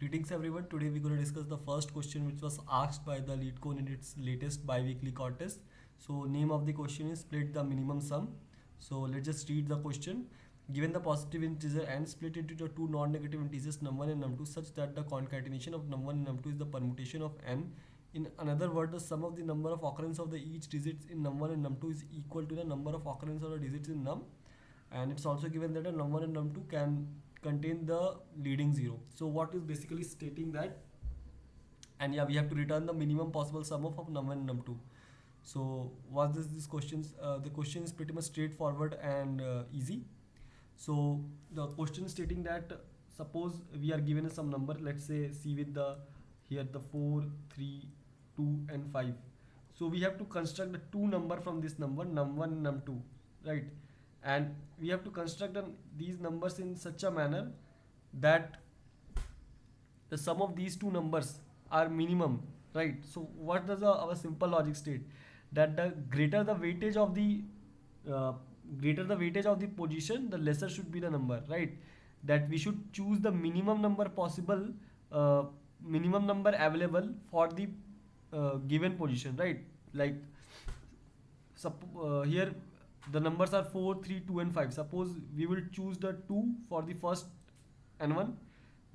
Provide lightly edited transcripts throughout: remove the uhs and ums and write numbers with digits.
Greetings everyone. Today we're going to discuss the first question which was asked by the LeetCode in its latest bi-weekly contest. So name of the question is split the minimum sum. So let's just read the question. Given the positive integer n, split it into two non-negative integers num1 and num2 such that the concatenation of num1 and num2 is the permutation of n. In another word, the sum of the number of occurrence of the each digits in num1 and num2 is equal to the number of occurrence of the digits in num, and it's also given that a num1 and num2 can contain the leading zero. So what is basically stating that, and yeah, we have to return the minimum possible sum of num1 and num2. So what is this questions? The question is pretty much straightforward and easy. So the question is stating that suppose we are given some number, let's say C with the here the 4, 3, 2 and 5. So we have to construct the two number from this number num1 and num2, right? And we have to construct these numbers in such a manner that the sum of these two numbers are minimum, right? So what does our simple logic state? That the greater the weightage of the uh, position, the lesser should be the number, right? That we should choose the minimum number possible, uh, minimum number available for the given position, right? Like here the numbers are 4, 3, 2 and 5. Suppose we will choose the 2 for the first n1.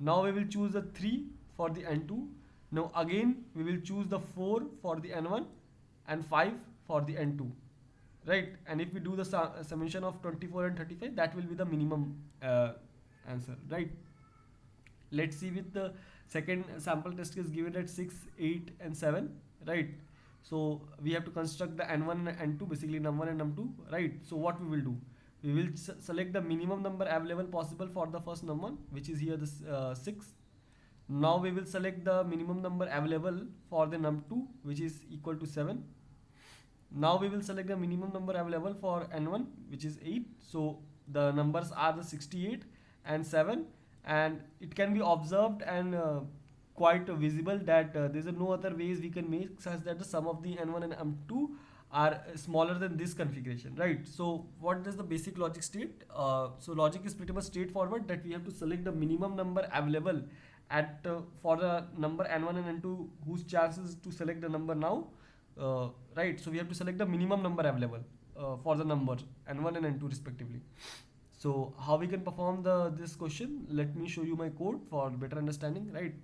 Now we will choose the 3 for the n2. Now again we will choose the 4 for the n1 and 5 for the n2, right? And if we do the summation of 24 and 35, that will be the minimum answer, right? Let's see with the second sample test is given at 6, 8 and 7, right? So we have to construct the n1 and n2, basically num1 and num2, right? So what we will do, we will select the minimum number available possible for the first num1, which is here this 6. Now we will select the minimum number available for the num2, which is equal to 7. Now we will select the minimum number available for n1, which is 8. So the numbers are the 68 and 7, and it can be observed and quite visible that there is no other ways we can make such that the sum of the n1 and n2 are smaller than this configuration, right? So what does the basic logic state? So logic is pretty much straightforward, that we have to select the minimum number available at for the number n1 and n2 whose chances to select the number now, right? So we have to select the minimum number available for the numbers n1 and n2 respectively. So how we can perform this question? Let me show you my code for better understanding, right?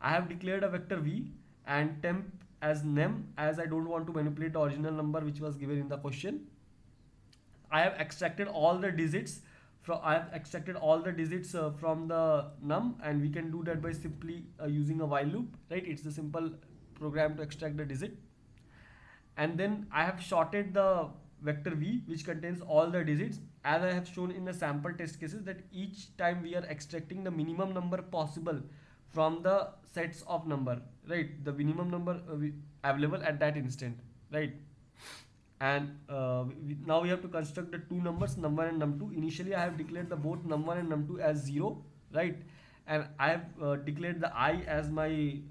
I have declared a vector v and temp as num, as I don't want to manipulate the original number which was given in the question. I have extracted all the digits from the num, and we can do that by simply using a while loop, right? It's a simple program to extract the digit. And then I have shorted the vector v which contains all the digits, as I have shown in the sample test cases, that each time we are extracting the minimum number possible from the sets of number, right? The minimum number available at that instant, right? And now we have to construct the two numbers num1 and num2. Initially I have declared the both num1 and num2 as 0, right? And I have declared the I as my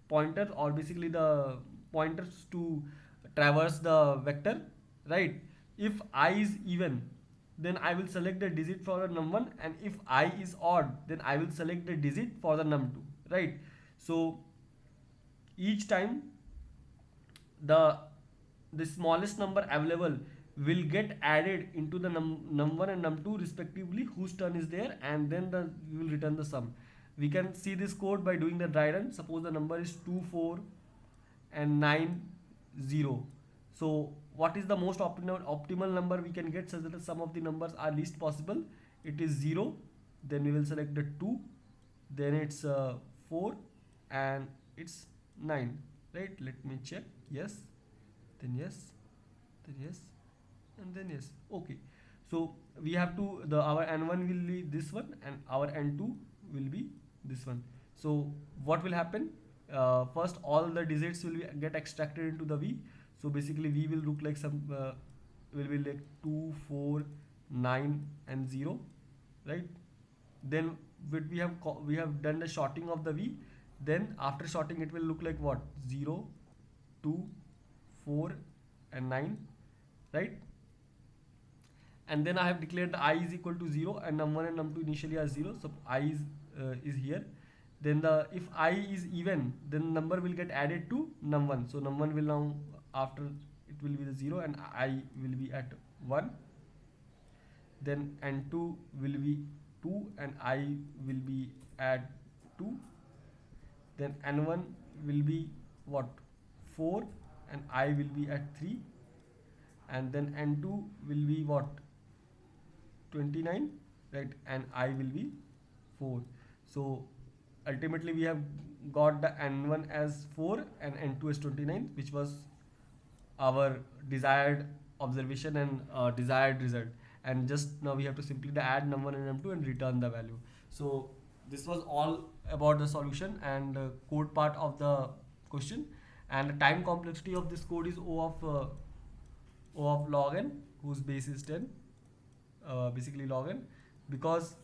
pointer, or basically the pointers to traverse the vector, right? If I is even, then I will select the digit for the num1, and if I is odd, then I will select the digit for the num2, right? So each time the smallest number available will get added into the num1 and num2 respectively, whose turn is there, and then we will return the sum. We can see this code by doing the dry run. Suppose the number is 2, 4 and 9, 0. So what is the most optimal number we can get such that the sum of the numbers are least possible? It is 0. Then we will select the 2. Then it's 4 and it's 9, right? Let me check. Yes, then yes, then yes, and then yes. Okay. So we have to our n1 will be this one and our n2 will be this one. So what will happen? First all the digits will get extracted into the v. So basically v will look like some will be like 2, 4, 9 and 0, right? Then we have done the sorting of the v. Then after sorting it will look like what? 0, 2, 4 and 9, right? And then I have declared the I is equal to 0 and num1 and num2 initially are 0. So I is is here. Then the if I is even, then number will get added to num1. So num1 will now, after it will be the 0 and I will be at 1. Then n2 will be 2 and I will be at 2. Then n1 will be what, 4 and I will be at 3. And then n2 will be what, 29, right, and I will be 4. So ultimately we have got the n1 as 4 and n2 as 29, which was our desired observation and desired result. And just now we have to simply add num1 and num2 and return the value. So this was all about the solution and code part of the question. And the time complexity of this code is O of log n, whose base is 10, basically log n, because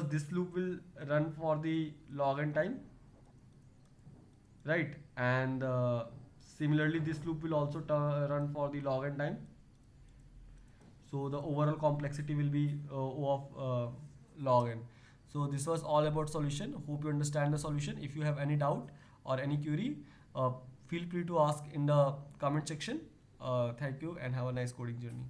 this loop will run for the log n time, right? And similarly this loop will also run for the log n time. So the overall complexity will be O of log n. So this was all about solution. Hope you understand the solution. If you have any doubt or any query, feel free to ask in the comment section. Thank you and have a nice coding journey.